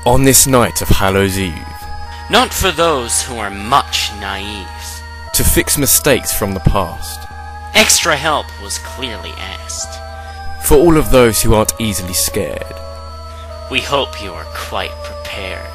on this night of Hallows Eve. Not for those who are much naive. To fix mistakes from the past. Extra help was clearly asked. For all of those who aren't easily scared. We hope you are quite prepared.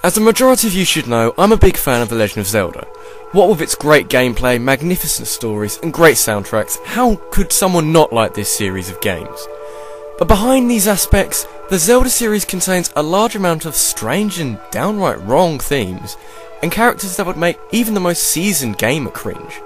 As the majority of you should know, I'm a big fan of The Legend of Zelda. What with its great gameplay, magnificent stories, and great soundtracks, how could someone not like this series of games? But behind these aspects, the Zelda series contains a large amount of strange and downright wrong themes, and characters that would make even the most seasoned gamer cringe.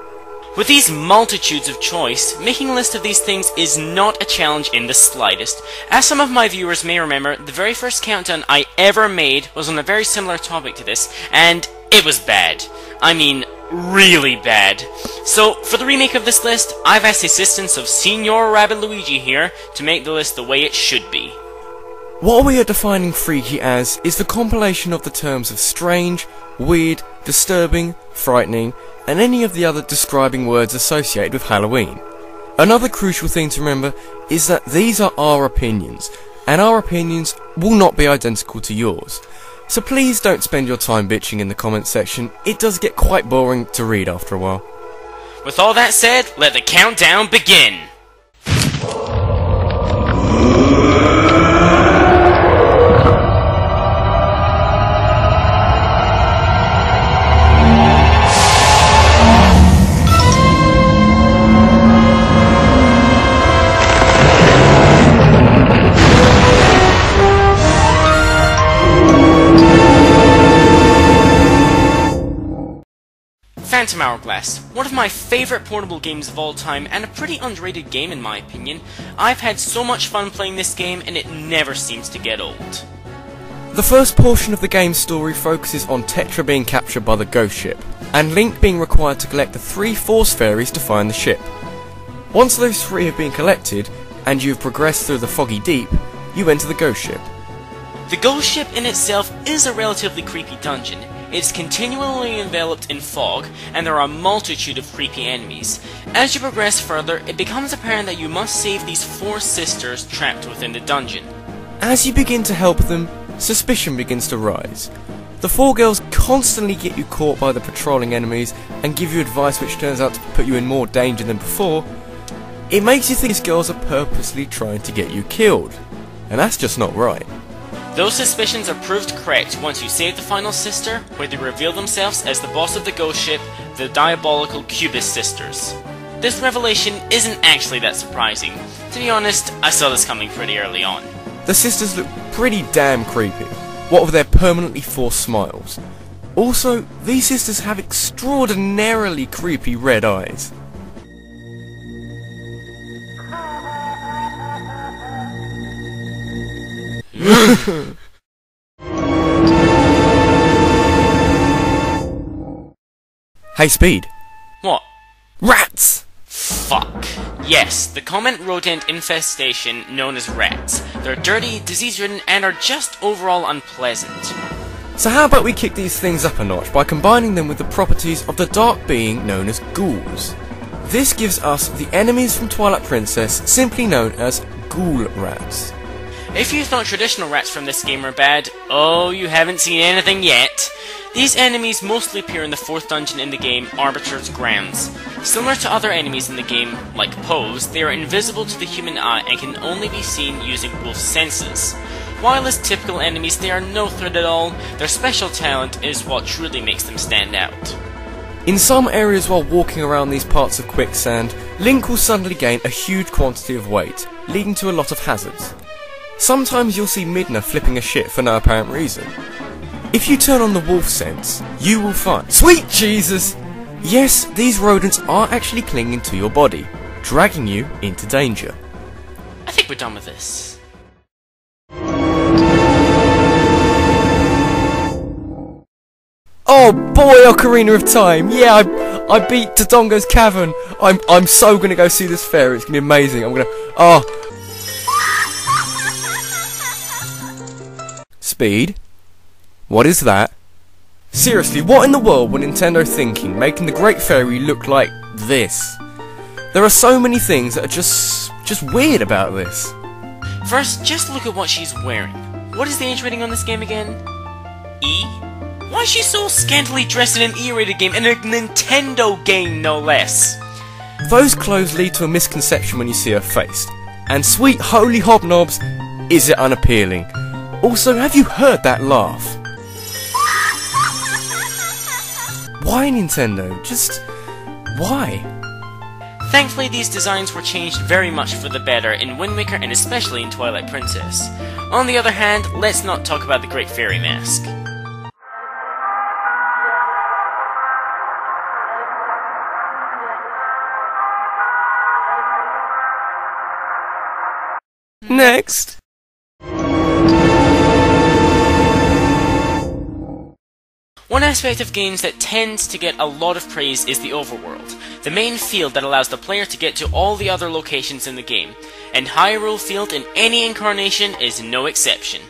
With these multitudes of choice, making a list of these things is not a challenge in the slightest. As some of my viewers may remember, the very first countdown I ever made was on a very similar topic to this, and it was bad. I mean, really bad. So, for the remake of this list, I've asked the assistance of Senior rabbidluigi here to make the list the way it should be. What we are defining freaky as is the compilation of the terms of strange, weird, disturbing, frightening, and any of the other describing words associated with Halloween. Another crucial thing to remember is that these are our opinions, and our opinions will not be identical to yours. So please don't spend your time bitching in the comments section, it does get quite boring to read after a while. With all that said, let the countdown begin! Phantom Hourglass, one of my favourite portable games of all time and a pretty underrated game in my opinion. I've had so much fun playing this game and it never seems to get old. The first portion of the game's story focuses on Tetra being captured by the ghost ship, and Link being required to collect the 3 Force Fairies to find the ship. Once those 3 have been collected, and you've progressed through the foggy deep, you enter the ghost ship. The ghost ship in itself is a relatively creepy dungeon. It's continually enveloped in fog, and there are a multitude of creepy enemies. As you progress further, it becomes apparent that you must save these 4 sisters trapped within the dungeon. As you begin to help them, suspicion begins to rise. The 4 girls constantly get you caught by the patrolling enemies and give you advice which turns out to put you in more danger than before. It makes you think these girls are purposely trying to get you killed, and that's just not right. Those suspicions are proved correct once you save the final sister, where they reveal themselves as the boss of the ghost ship, the Diabolical Cubus sisters. This revelation isn't actually that surprising. To be honest, I saw this coming pretty early on. The sisters look pretty damn creepy, what with their permanently forced smiles. Also, these sisters have extraordinarily creepy red eyes. Hey Speed. What? Rats! Fuck. Yes, the common rodent infestation known as rats. They're dirty, disease-ridden, and are just overall unpleasant. So how about we kick these things up a notch by combining them with the properties of the dark being known as ghouls. This gives us the enemies from Twilight Princess, simply known as ghoul rats. If you thought traditional rats from this game were bad, oh, you haven't seen anything yet. These enemies mostly appear in the 4th dungeon in the game, Arbiter's Grounds. Similar to other enemies in the game, like Pose, they are invisible to the human eye and can only be seen using wolf senses. While as typical enemies they are no threat at all, their special talent is what truly makes them stand out. In some areas while walking around these parts of quicksand, Link will suddenly gain a huge quantity of weight, leading to a lot of hazards. Sometimes you'll see Midna flipping a shit for no apparent reason. If you turn on the wolf sense, you will find— Sweet Jesus! Yes, these rodents are actually clinging to your body, dragging you into danger. I think we're done with this. Oh boy, Ocarina of Time! Yeah, I beat Dodongo's Cavern. I'm so gonna go see this fairy. It's gonna be amazing. I'm gonna. Oh. Speed? What is that? Seriously, what in the world were Nintendo thinking, making the Great Fairy look like this? There are so many things that are just weird about this. First, just look at what she's wearing. What is the age rating on this game again? E? Why is she so scantily dressed in an E-rated game, in a Nintendo game no less? Those clothes lead to a misconception when you see her face. And sweet holy hobnobs, is it unappealing? Also, have you heard that laugh? Why Nintendo? Just... why? Thankfully, these designs were changed very much for the better in Wind Waker and especially in Twilight Princess. On the other hand, let's not talk about the Great Fairy Mask. Next! One aspect of games that tends to get a lot of praise is the overworld, the main field that allows the player to get to all the other locations in the game, and Hyrule Field in any incarnation is no exception.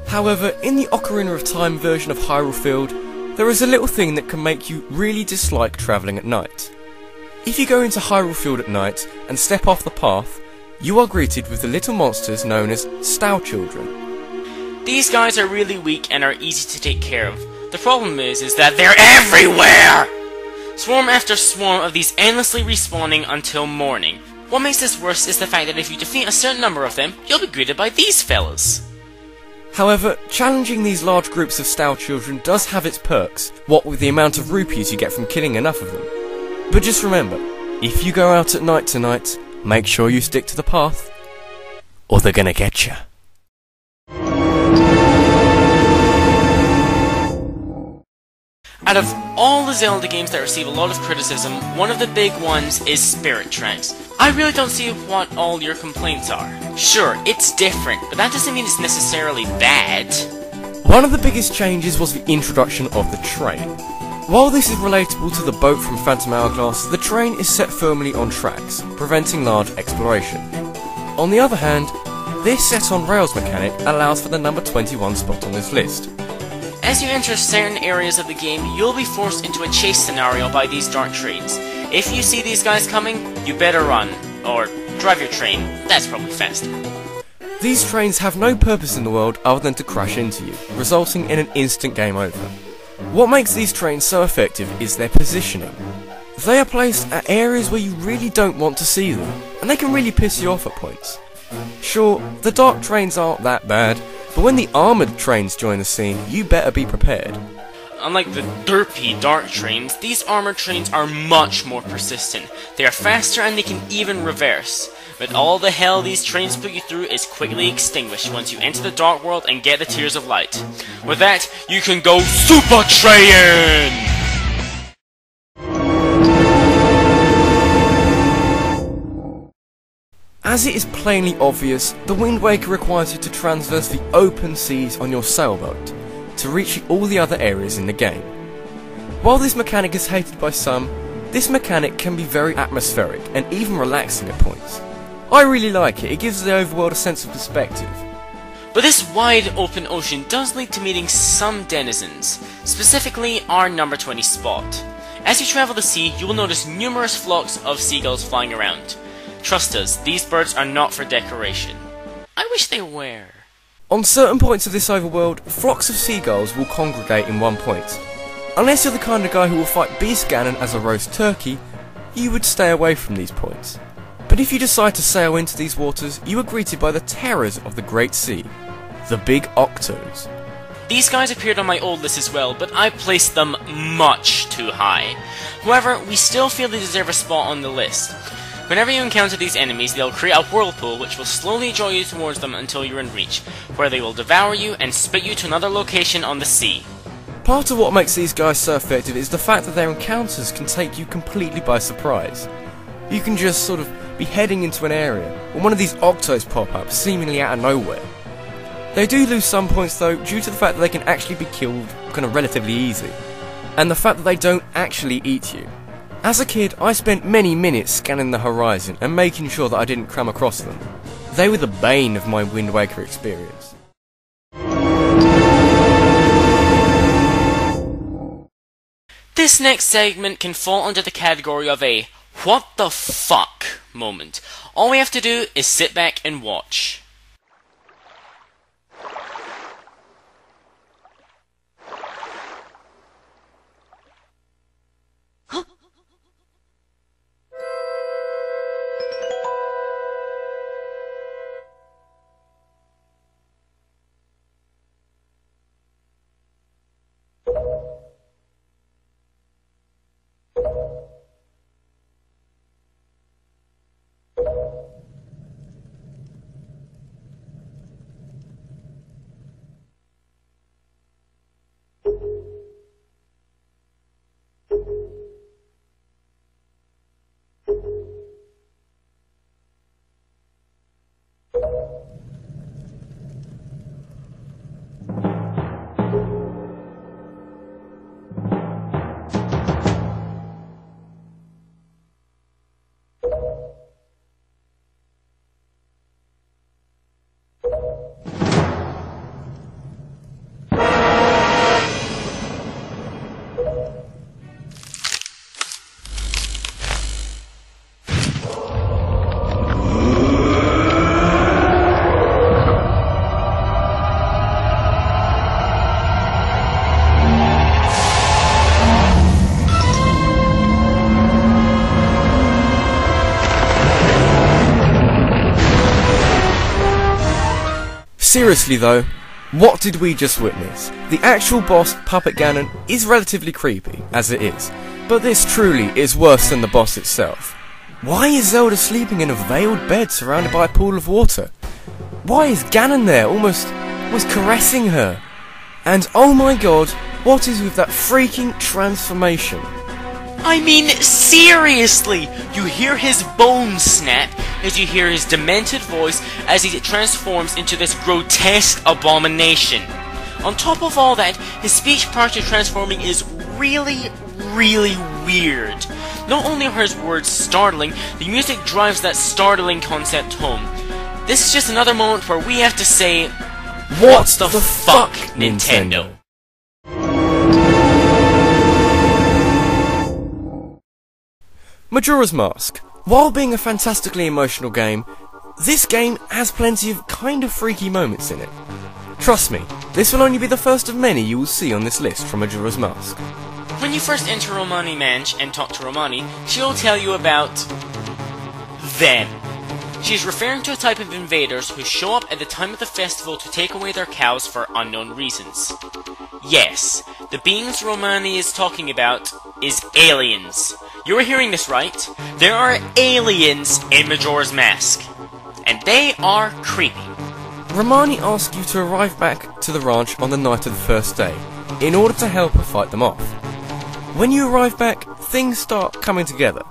However, in the Ocarina of Time version of Hyrule Field, there is a little thing that can make you really dislike travelling at night. If you go into Hyrule Field at night and step off the path, you are greeted with the little monsters known as Stow Children. These guys are really weak and are easy to take care of. The problem is that they're everywhere! Swarm after swarm of these endlessly respawning until morning. What makes this worse is the fact that if you defeat a certain number of them, you'll be greeted by these fellas. However, challenging these large groups of Stow Children does have its perks, what with the amount of rupees you get from killing enough of them. But just remember, if you go out at night tonight, make sure you stick to the path, or they're gonna get you. Out of all the Zelda games that receive a lot of criticism, one of the big ones is Spirit Tracks. I really don't see what all your complaints are. Sure, it's different, but that doesn't mean it's necessarily bad. One of the biggest changes was the introduction of the train. While this is relatable to the boat from Phantom Hourglass, the train is set firmly on tracks, preventing large exploration. On the other hand, this set on rails mechanic allows for the number 21 spot on this list. As you enter certain areas of the game, you'll be forced into a chase scenario by these dark trains. If you see these guys coming, you better run, or drive your train. That's probably faster. These trains have no purpose in the world other than to crash into you, resulting in an instant game over. What makes these trains so effective is their positioning. They are placed at areas where you really don't want to see them, and they can really piss you off at points. Sure, the dark trains aren't that bad, but when the armoured trains join the scene, you better be prepared. Unlike the derpy dark trains, these armored trains are much more persistent. They are faster and they can even reverse. But all the hell these trains put you through is quickly extinguished once you enter the dark world and get the Tears of Light. With that, you can go Super Saiyan! As it is plainly obvious, the Wind Waker requires you to traverse the open seas on your sailboat to reach all the other areas in the game. While this mechanic is hated by some, this mechanic can be very atmospheric and even relaxing at points. I really like it, it gives the overworld a sense of perspective. But this wide open ocean does lead to meeting some denizens, specifically our number 20 spot. As you travel the sea, you will notice numerous flocks of seagulls flying around. Trust us, these birds are not for decoration. I wish they were. On certain points of this overworld, flocks of seagulls will congregate in one point. Unless you're the kind of guy who will fight Beast Ganon as a roast turkey, you would stay away from these points. But if you decide to sail into these waters, you are greeted by the terrors of the Great Sea, the big Oetos. These guys appeared on my old list as well, but I placed them much too high. However, we still feel they deserve a spot on the list. Whenever you encounter these enemies, they'll create a whirlpool which will slowly draw you towards them until you're in reach, where they will devour you and spit you to another location on the sea. Part of what makes these guys so effective is the fact that their encounters can take you completely by surprise. You can just sort of be heading into an area when one of these Oetos pop up seemingly out of nowhere. They do lose some points though due to the fact that they can actually be killed kind of relatively easy, and the fact that they don't actually eat you. As a kid, I spent many minutes scanning the horizon and making sure that I didn't come across them. They were the bane of my Wind Waker experience. This next segment can fall under the category of a what the fuck moment. All we have to do is sit back and watch. Seriously though, what did we just witness? The actual boss, Puppet Ganon, is relatively creepy, as it is, but this truly is worse than the boss itself. Why is Zelda sleeping in a veiled bed surrounded by a pool of water? Why is Ganon there, almost caressing her? And oh my god, what is with that freaking transformation? I mean, seriously! You hear his bones snap as you hear his demented voice as he transforms into this grotesque abomination. On top of all that, his speech prior to transforming is really weird. Not only are his words startling, the music drives that startling concept home. This is just another moment where we have to say, what the fuck, Nintendo? Majora's Mask. While being a fantastically emotional game, this game has plenty of kind of freaky moments in it. Trust me, this will only be the first of many you will see on this list from Majora's Mask. When you first enter Romani Manch and talk to Romani, she will tell you about them. She is referring to a type of invaders who show up at the time of the festival to take away their cows for unknown reasons. Yes, the beings Romani is talking about is aliens. You are hearing this right. There are aliens in Majora's Mask. And they are creepy. Romani asks you to arrive back to the ranch on the night of the first day, in order to help her fight them off. When you arrive back, things start coming together.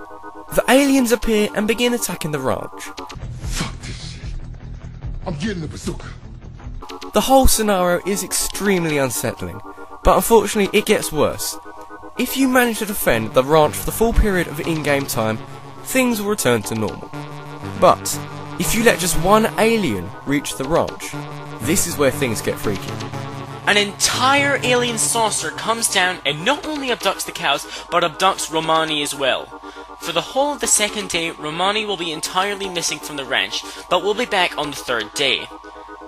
The aliens appear and begin attacking the ranch. Fuck this shit. I'm getting the bazooka. The whole scenario is extremely unsettling, but unfortunately it gets worse. If you manage to defend the ranch for the full period of in-game time, things will return to normal. But if you let just one alien reach the ranch, this is where things get freaky. An entire alien saucer comes down and not only abducts the cows, but abducts Romani as well. For the whole of the second day, Romani will be entirely missing from the ranch, but will be back on the third day.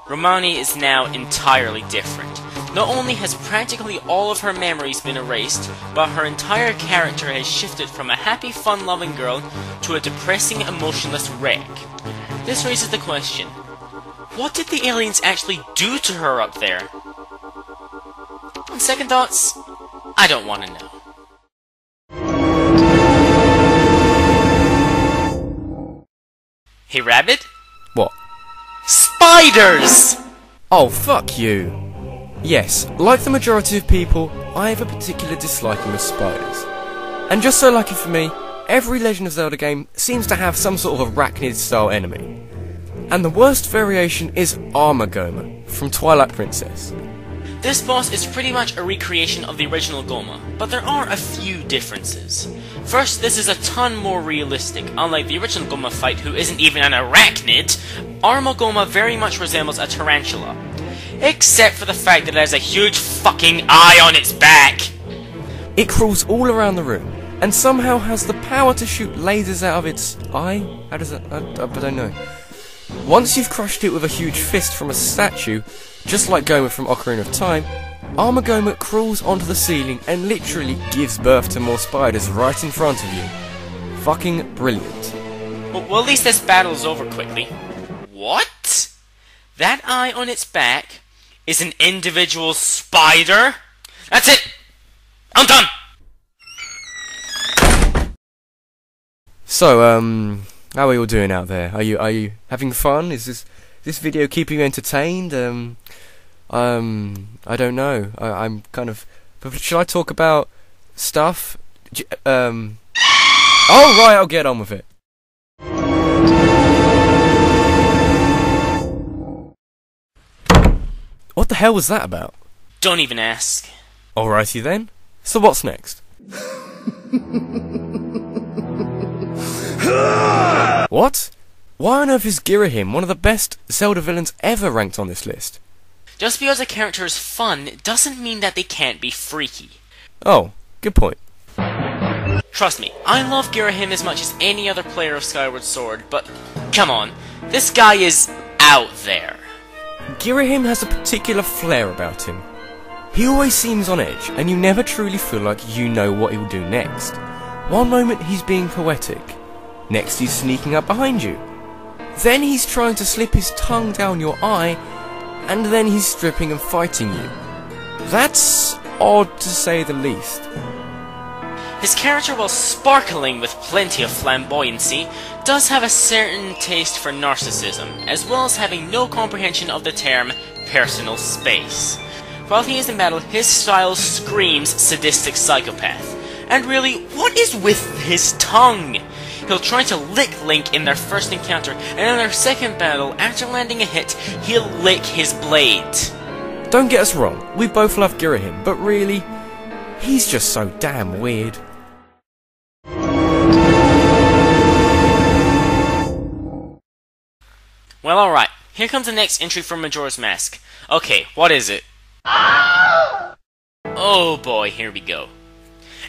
Romani is now entirely different. Not only has practically all of her memories been erased, but her entire character has shifted from a happy, fun-loving girl to a depressing, emotionless wreck. This raises the question, what did the aliens actually do to her up there? On second thoughts, I don't want to know. Hey Rabbid? What? Spiders! Oh, fuck you. Yes, like the majority of people, I have a particular disliking of spiders. And just so lucky for me, every Legend of Zelda game seems to have some sort of arachnid-style enemy. And the worst variation is Armogohma from Twilight Princess. This boss is pretty much a recreation of the original Goma, but there are a few differences. First, this is a ton more realistic. Unlike the original Goma fight, who isn't even an arachnid, Armogohma very much resembles a tarantula. Except for the fact that it has a huge fucking eye on its back! It crawls all around the room, and somehow has the power to shoot lasers out of its eye? How does that... I don't know. Once you've crushed it with a huge fist from a statue, just like Goma from Ocarina of Time, Armogohma crawls onto the ceiling and literally gives birth to more spiders right in front of you. Fucking brilliant. Well, at least this battle's over quickly. What? That eye on its back is an individual spider? That's it! I'm done! So, how are you all doing out there? Are you having fun? Is this video keeping you entertained? I don't know. I'm kind of... Should I talk about stuff? Oh, right, I'll get on with it. What the hell was that about? Don't even ask. Alrighty then. So what's next? What? Why on earth is Ghirahim one of the best Zelda villains ever ranked on this list? Just because a character is fun doesn't mean that they can't be freaky. Oh, good point. Trust me, I love Ghirahim as much as any other player of Skyward Sword, but come on, this guy is out there. Ghirahim has a particular flair about him. He always seems on edge, and you never truly feel like you know what he'll do next. One moment he's being poetic, next he's sneaking up behind you. Then he's trying to slip his tongue down your eye, and then he's stripping and fighting you. That's odd to say the least. His character, while sparkling with plenty of flamboyancy, does have a certain taste for narcissism, as well as having no comprehension of the term personal space. While he is in battle, his style screams sadistic psychopath. And really, what is with his tongue? He'll try to lick Link in their first encounter, and in their second battle, after landing a hit, he'll lick his blade. Don't get us wrong, we both love Ghirahim, but really, he's just so damn weird. Well, alright, here comes the next entry from Majora's Mask. Okay, what is it? Oh boy, here we go.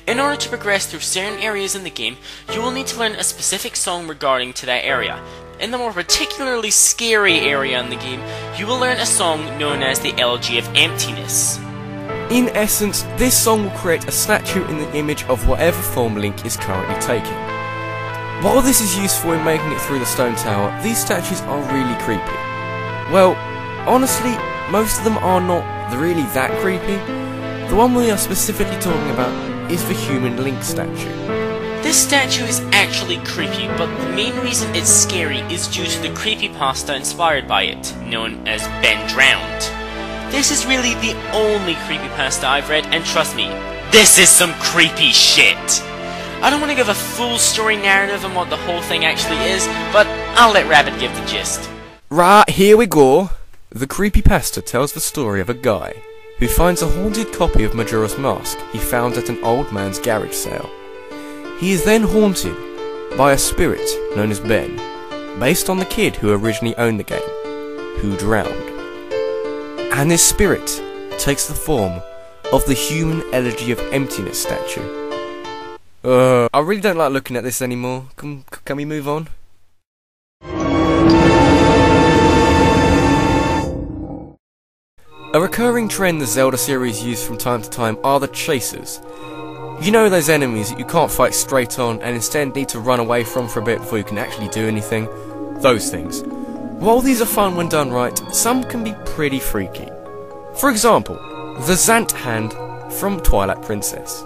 In order to progress through certain areas in the game, you will need to learn a specific song regarding to that area. In the more particularly scary area in the game, you will learn a song known as the Elegy of Emptiness. In essence, this song will create a statue in the image of whatever form Link is currently taking. While this is useful in making it through the stone tower, these statues are really creepy. Well, honestly, most of them are not really that creepy. The one we are specifically talking about is the human Link statue. This statue is actually creepy, but the main reason it's scary is due to the creepypasta inspired by it, known as Ben Drowned. This is really the only creepypasta I've read, and trust me, this is some creepy shit. I don't want to give a full story narrative on what the whole thing actually is, but I'll let Rabbid give the gist. Right, here we go. The creepypasta tells the story of a guy who finds a haunted copy of Majora's Mask he found at an old man's garage sale. He is then haunted by a spirit known as Ben, based on the kid who originally owned the game, who drowned. And this spirit takes the form of the human Elegy of Emptiness statue. I really don't like looking at this anymore. Can we move on? A recurring trend the Zelda series use from time to time are the chasers. You know, those enemies that you can't fight straight on and instead need to run away from for a bit before you can actually do anything. Those things. While these are fun when done right, some can be pretty freaky. For example, the Zant hand from Twilight Princess.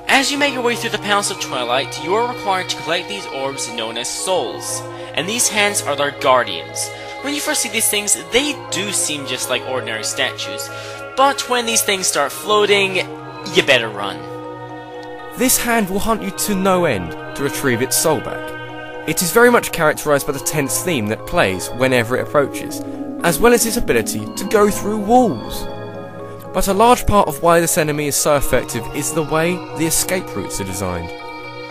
As you make your way through the Palace of Twilight, you are required to collect these orbs known as souls, and these hands are their guardians. When you first see these things, they do seem just like ordinary statues, but when these things start floating, you better run. This hand will hunt you to no end to retrieve its soul back. It is very much characterised by the tense theme that plays whenever it approaches, as well as its ability to go through walls. But a large part of why this enemy is so effective is the way the escape routes are designed.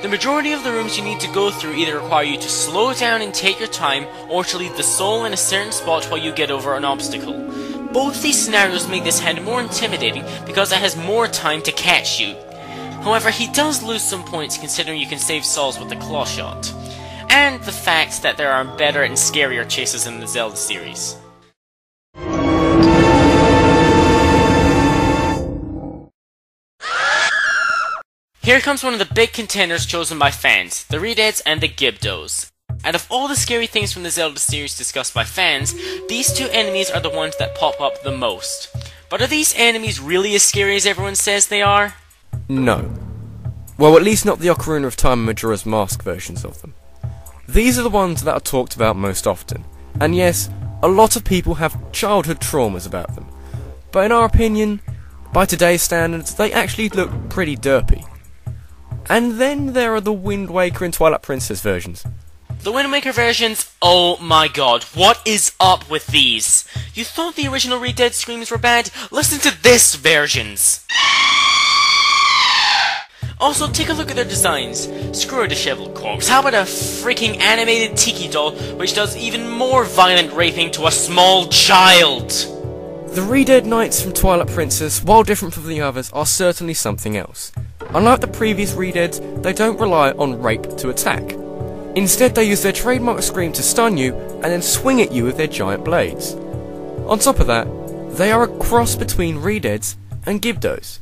The majority of the rooms you need to go through either require you to slow down and take your time, or to leave the soul in a certain spot while you get over an obstacle. Both these scenarios make this hand more intimidating because it has more time to catch you. However, he does lose some points considering you can save souls with the claw shot, and the fact that there are better and scarier chases in the Zelda series. Here comes one of the big contenders chosen by fans, the Redeads and the Gibdos. Out of all the scary things from the Zelda series discussed by fans, these two enemies are the ones that pop up the most. But are these enemies really as scary as everyone says they are? No. Well, at least not the Ocarina of Time and Majora's Mask versions of them. These are the ones that are talked about most often. And yes, a lot of people have childhood traumas about them. But in our opinion, by today's standards, they actually look pretty derpy. And then there are the Wind Waker and Twilight Princess versions. The Wind Waker versions, oh my god, what is up with these? You thought the original Redead screams were bad? Listen to this versions! Also, take a look at their designs. Screw a disheveled corpse, how about a freaking animated tiki doll which does even more violent raping to a small child? The Redead Knights from Twilight Princess, while different from the others, are certainly something else. Unlike the previous Redeads, they don't rely on rape to attack. Instead, they use their trademark scream to stun you, and then swing at you with their giant blades. On top of that, they are a cross between Redeads and Gibdos,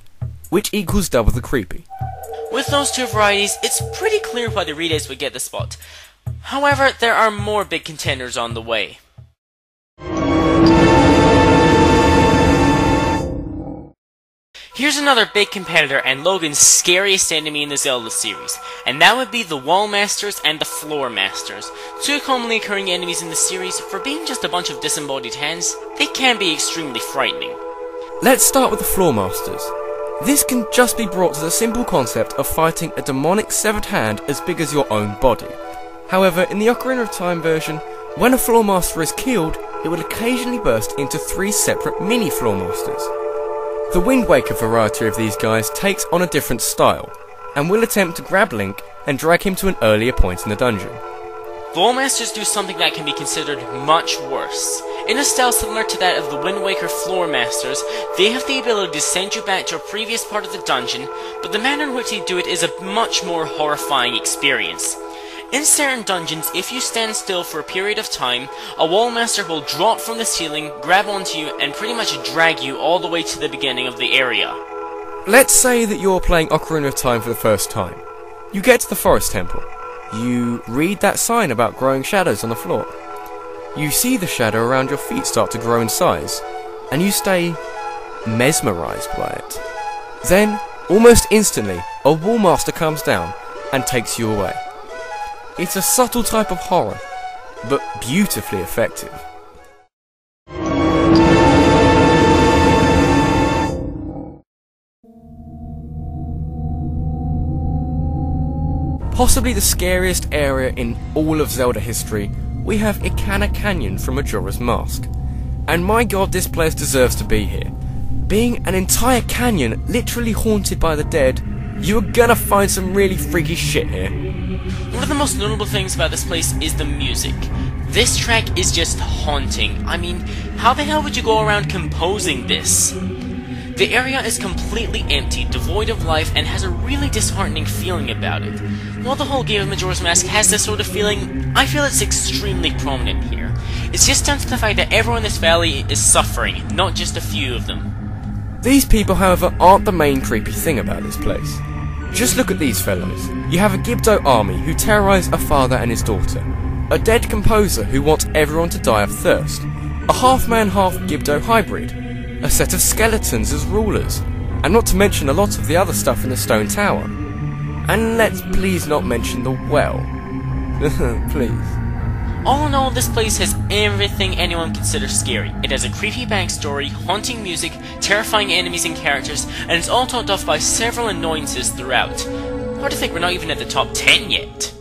which equals double the creepy. With those two varieties, it's pretty clear why the Redeads would get the spot. However, there are more big contenders on the way. Here's another big competitor and Logan's scariest enemy in the Zelda series, and that would be the Wall Masters and the Floor Masters. Two commonly occurring enemies in the series. For being just a bunch of disembodied hands, they can be extremely frightening. Let's start with the Floor Masters. This can just be brought to the simple concept of fighting a demonic severed hand as big as your own body. However, in the Ocarina of Time version, when a Floor Master is killed, it will occasionally burst into 3 separate mini Floor Masters. The Wind Waker variety of these guys takes on a different style, and will attempt to grab Link and drag him to an earlier point in the dungeon. The Wall Masters do something that can be considered much worse. In a style similar to that of the Wind Waker Floor Masters, they have the ability to send you back to a previous part of the dungeon, but the manner in which they do it is a much more horrifying experience. In certain dungeons, if you stand still for a period of time, a Wall Master will drop from the ceiling, grab onto you, and pretty much drag you all the way to the beginning of the area. Let's say that you're playing Ocarina of Time for the first time. You get to the Forest Temple. You read that sign about growing shadows on the floor. You see the shadow around your feet start to grow in size, and you stay mesmerised by it. Then, almost instantly, a Wall Master comes down and takes you away. It's a subtle type of horror, but beautifully effective. Possibly the scariest area in all of Zelda history, we have Ikana Canyon from Majora's Mask. And my god, this place deserves to be here. Being an entire canyon literally haunted by the dead, you're gonna find some really freaky shit here. One of the most notable things about this place is the music. This track is just haunting. I mean, how the hell would you go around composing this? The area is completely empty, devoid of life, and has a really disheartening feeling about it. While the whole game of Majora's Mask has this sort of feeling, I feel it's extremely prominent here. It's just down to the fact that everyone in this valley is suffering, not just a few of them. These people, however, aren't the main creepy thing about this place. Just look at these fellows. You have a Gibdo army who terrorise a father and his daughter, a dead composer who wants everyone to die of thirst, a half-man, half-Gibdo hybrid, a set of skeletons as rulers, and not to mention a lot of the other stuff in the stone tower. And let's please not mention the well. Please. All in all, this place has everything anyone considers scary. It has a creepy backstory, haunting music, terrifying enemies and characters, and it's all topped off by several annoyances throughout. Hard to think we're not even at the top 10 yet.